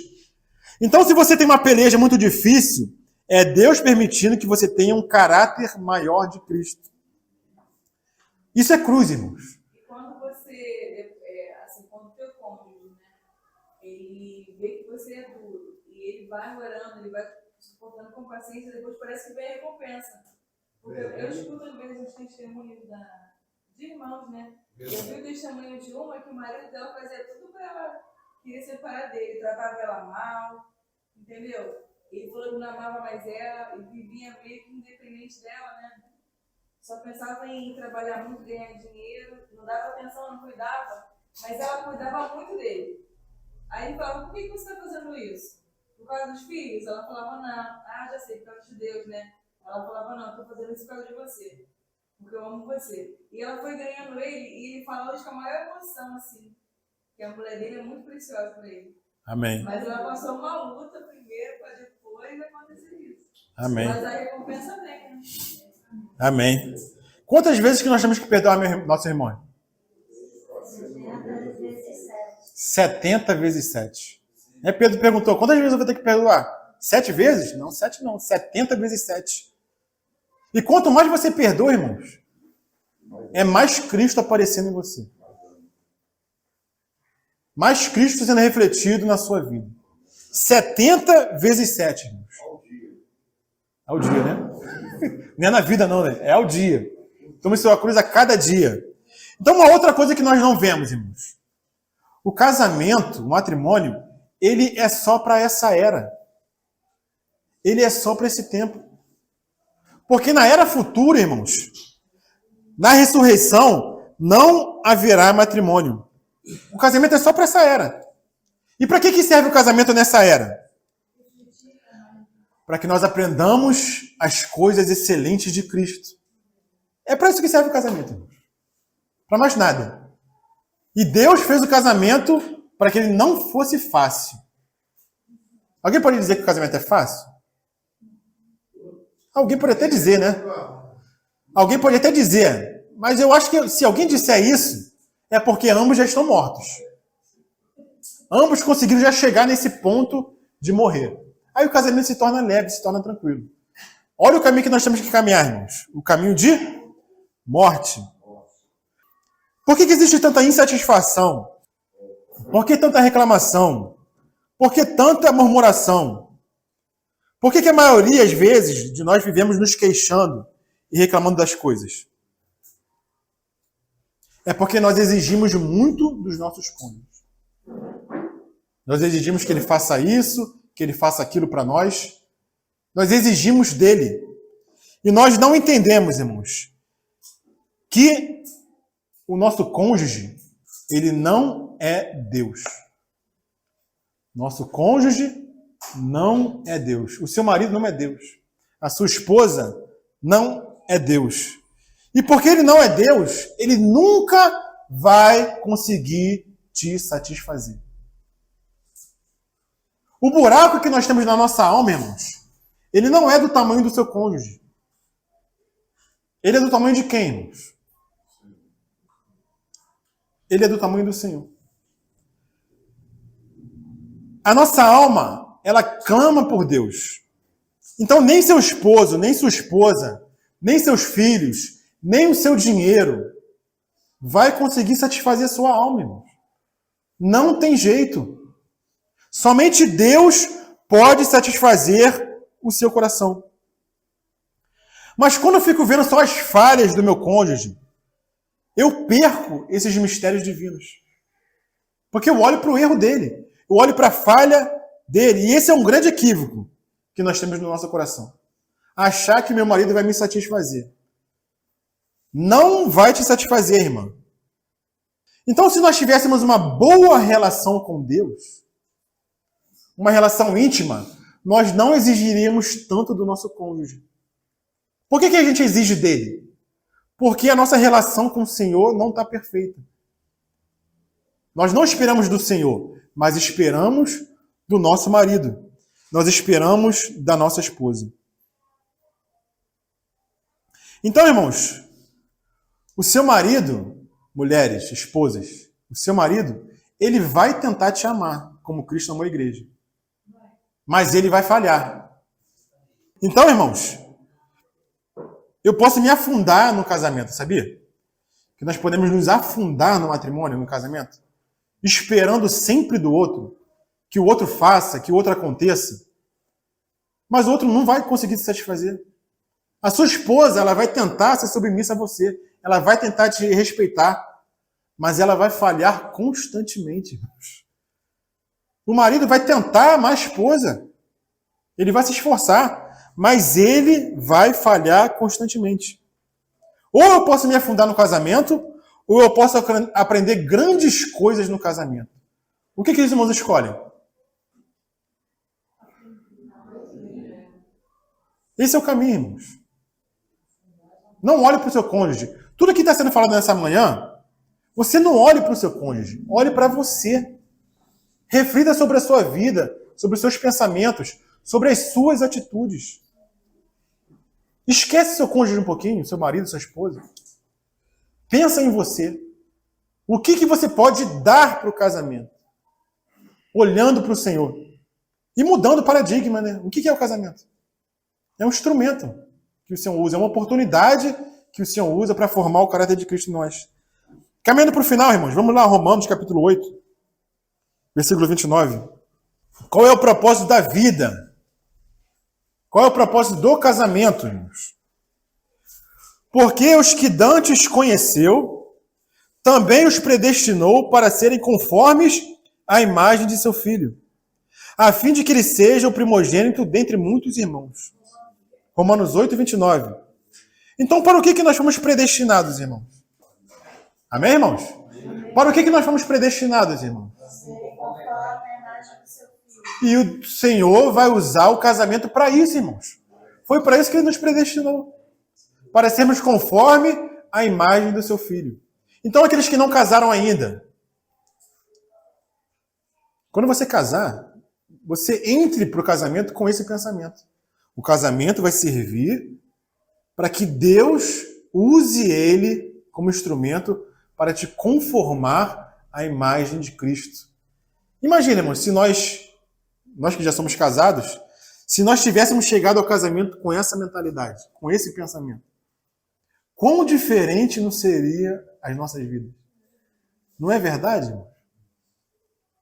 Então, se você tem uma peleja muito difícil, é Deus permitindo que você tenha um caráter maior de Cristo. Isso é cruz, irmãos. E quando você, assim, quando o teu cônjuge, né, ele vê que você é duro, e ele vai orando, ele vai suportando com paciência, depois parece que vem a recompensa. Porque eu escuto, às vezes, os testemunhos de irmãos, né? Eu vi o testemunho de uma que o marido dela fazia tudo para ela, queria separar dele, tratava ela mal, entendeu? Ele falou que não amava mais ela, e vivia meio que independente dela, né? Só pensava em trabalhar muito, ganhar dinheiro, não dava atenção, não cuidava, mas ela cuidava muito dele. Aí ele falava: por que você está fazendo isso? Por causa dos filhos? Ela falava: não. Ah, já sei, por causa de Deus, né? Ela falava: não, estou fazendo isso por causa de você, porque eu amo você. E ela foi ganhando ele, e ele falou com a maior emoção, assim, que a mulher dele é muito preciosa para ele. Amém. Mas ela passou uma luta primeiro, para depois acontecer isso. Amém. Mas a recompensa vem, né? Amém. Quantas vezes que nós temos que perdoar nosso irmão? 70 vezes 7. Pedro perguntou: quantas vezes eu vou ter que perdoar? 7 vezes? Não, 7 não. 70 vezes 7. E quanto mais você perdoa, irmãos, é mais Cristo aparecendo em você. Mais Cristo sendo refletido na sua vida. 70 vezes 7, irmãos. Ao dia, né? Não é na vida não, né? É ao dia. Toma sua cruz a cada dia. Então, uma outra coisa que nós não vemos, irmãos. O casamento, o matrimônio, ele é só para essa era. Ele é só para esse tempo. Porque na era futura, irmãos, na ressurreição, não haverá matrimônio. O casamento é só para essa era. E para que serve o casamento nessa era? Para que nós aprendamos as coisas excelentes de Cristo. É para isso que serve o casamento, irmãos. Para mais nada. E Deus fez o casamento para que ele não fosse fácil. Alguém pode dizer que o casamento é fácil? Alguém pode até dizer, né? Alguém pode até dizer. Mas eu acho que se alguém disser isso, é porque ambos já estão mortos. Ambos conseguiram já chegar nesse ponto de morrer. Aí o casamento se torna leve, se torna tranquilo. Olha o caminho que nós temos que caminhar, irmãos. O caminho de morte. Por que existe tanta insatisfação? Por que tanta reclamação? Por que tanta murmuração? Por que a maioria, às vezes, de nós vivemos nos queixando e reclamando das coisas? É porque nós exigimos muito dos nossos cônjuges. Nós exigimos que ele faça isso, que ele faça aquilo para nós. Nós exigimos dele. E nós não entendemos, irmãos, que o nosso cônjuge, ele não é Deus. Nosso cônjuge não é Deus. O seu marido não é Deus. A sua esposa não é Deus. E porque ele não é Deus, ele nunca vai conseguir te satisfazer. O buraco que nós temos na nossa alma, irmãos, ele não é do tamanho do seu cônjuge. Ele é do tamanho de quem, irmãos? Ele é do tamanho do Senhor. A nossa alma, ela clama por Deus. Então, nem seu esposo, nem sua esposa, nem seus filhos, nem o seu dinheiro vai conseguir satisfazer a sua alma, irmãos. Não tem jeito. Somente Deus pode satisfazer o seu coração. Mas quando eu fico vendo só as falhas do meu cônjuge, eu perco esses mistérios divinos. Porque eu olho para o erro dele. Eu olho para a falha dele. E esse é um grande equívoco que nós temos no nosso coração. Achar que meu marido vai me satisfazer. Não vai te satisfazer, irmã. Então, se nós tivéssemos uma boa relação com Deus, uma relação íntima, nós não exigiríamos tanto do nosso cônjuge. Por que a gente exige dele? Porque a nossa relação com o Senhor não está perfeita. Nós não esperamos do Senhor, mas esperamos do nosso marido. Nós esperamos da nossa esposa. Então, irmãos, o seu marido, mulheres, esposas, o seu marido, ele vai tentar te amar, como Cristo amou a igreja. Mas ele vai falhar. Então, irmãos, eu posso me afundar no casamento, sabia? Que nós podemos nos afundar no matrimônio, no casamento, esperando sempre do outro, que o outro faça, que o outro aconteça. Mas o outro não vai conseguir te satisfazer. A sua esposa, ela vai tentar ser submissa a você. Ela vai tentar te respeitar. Mas ela vai falhar constantemente. O marido vai tentar amar a esposa. Ele vai se esforçar. Mas ele vai falhar constantemente. Ou eu posso me afundar no casamento, ou eu posso aprender grandes coisas no casamento. O que os irmãos escolhem? Esse é o caminho, irmãos. Não olhe para o seu cônjuge. Tudo que está sendo falado nessa manhã, você não olhe para o seu cônjuge. Olhe para você. Reflita sobre a sua vida, sobre os seus pensamentos, sobre as suas atitudes. Esquece seu cônjuge um pouquinho, seu marido, sua esposa. Pensa em você. O que você pode dar para o casamento? Olhando para o Senhor. E mudando o paradigma, né? O que é o casamento? É um instrumento que o Senhor usa. É uma oportunidade que o Senhor usa para formar o caráter de Cristo em nós. Caminhando para o final, irmãos. Vamos lá, Romanos, capítulo 8. Versículo 29. Qual é o propósito da vida? Qual é o propósito do casamento, irmãos? Porque os que dantes conheceu, também os predestinou para serem conformes à imagem de seu Filho, a fim de que ele seja o primogênito dentre muitos irmãos. Romanos 8, 29. Então, para o que nós fomos predestinados, irmãos? Amém, irmãos? Para o que nós fomos predestinados, irmãos? E o Senhor vai usar o casamento para isso, irmãos. Foi para isso que Ele nos predestinou. Para sermos conforme a imagem do seu Filho. Então, aqueles que não casaram ainda. Quando você casar, você entre para o casamento com esse pensamento. O casamento vai servir para que Deus use ele como instrumento para te conformar à imagem de Cristo. Imagina, irmãos, se nós que já somos casados, se nós tivéssemos chegado ao casamento com essa mentalidade, com esse pensamento, quão diferente não seria as nossas vidas? Não é verdade, irmão?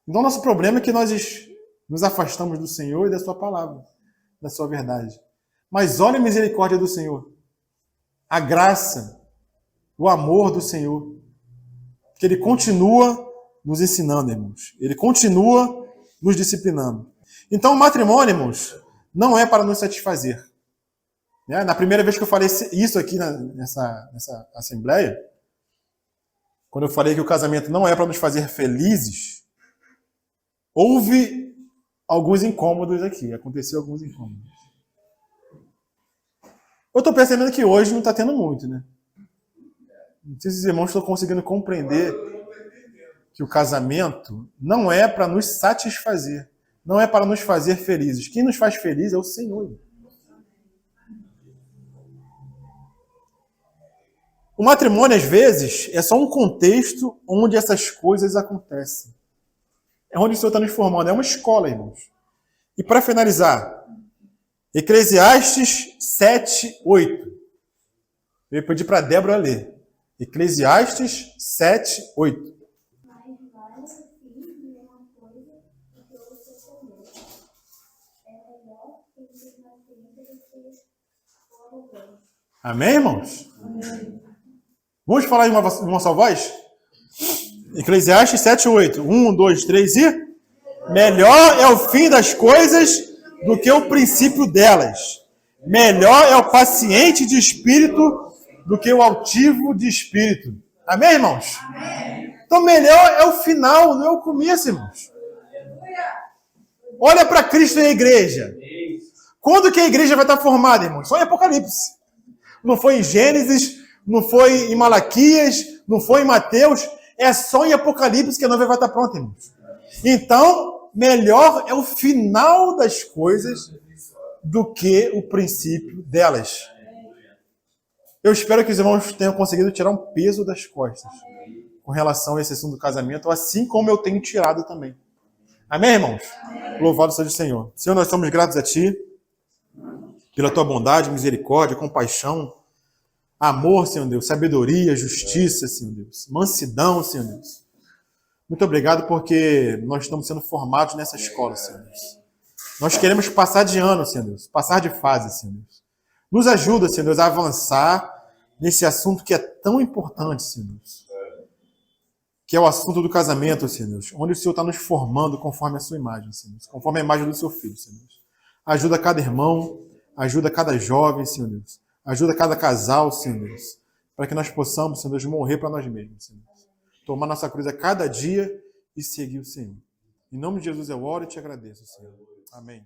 Então, nosso problema é que nós nos afastamos do Senhor e da sua palavra, da sua verdade. Mas olha a misericórdia do Senhor, a graça, o amor do Senhor, que Ele continua nos ensinando, irmãos. Ele continua nos disciplinando. Então, o matrimônio, irmãos, não é para nos satisfazer. Na primeira vez que eu falei isso aqui nessa assembleia, quando eu falei que o casamento não é para nos fazer felizes, houve alguns incômodos aqui. Aconteceu alguns incômodos. Eu estou percebendo que hoje não está tendo muito, né? Não sei se os irmãos estão conseguindo compreender que o casamento não é para nos satisfazer. Não é para nos fazer felizes. Quem nos faz felizes é o Senhor. O matrimônio, às vezes, é só um contexto onde essas coisas acontecem. É onde o Senhor está nos formando. É uma escola, irmãos. E para finalizar, Eclesiastes 7, 8. Eu ia pedir para a Débora ler. Eclesiastes 7, 8. Amém, irmãos? Amém. Vamos falar em uma só voz? Eclesiastes 7, 8. 1, 2, 3 e... Melhor é o fim das coisas do que o princípio delas. Melhor é o paciente de espírito do que o altivo de espírito. Amém, irmãos? Amém. Então, melhor é o final, não é o começo, irmãos. Olha para Cristo e a igreja. Quando que a igreja vai estar formada, irmãos? Só em Apocalipse. Não foi em Gênesis, não foi em Malaquias, não foi em Mateus. É só em Apocalipse que a noiva vai estar pronta, irmãos. Então, melhor é o final das coisas do que o princípio delas. Eu espero que os irmãos tenham conseguido tirar um peso das costas com relação a esse assunto do casamento, assim como eu tenho tirado também. Amém, irmãos? Amém. Louvado seja o Senhor. Senhor, nós somos gratos a Ti pela Tua bondade, misericórdia, compaixão, amor, Senhor Deus, sabedoria, justiça, Senhor Deus, mansidão, Senhor Deus. Muito obrigado porque nós estamos sendo formados nessa escola, Senhor Deus. Nós queremos passar de ano, Senhor Deus, passar de fase, Senhor Deus. Nos ajuda, Senhor Deus, a avançar nesse assunto que é tão importante, Senhor Deus. Que é o assunto do casamento, Senhor Deus. Onde o Senhor está nos formando conforme a sua imagem, Senhor Deus. Conforme a imagem do seu Filho, Senhor Deus. Ajuda cada irmão, ajuda cada jovem, Senhor Deus. Ajuda cada casal, Senhor Deus. Para que nós possamos, Senhor Deus, morrer para nós mesmos, Senhor Deus. Tomar nossa cruz a cada dia e seguir o Senhor. Em nome de Jesus eu oro e te agradeço, Senhor. Amém.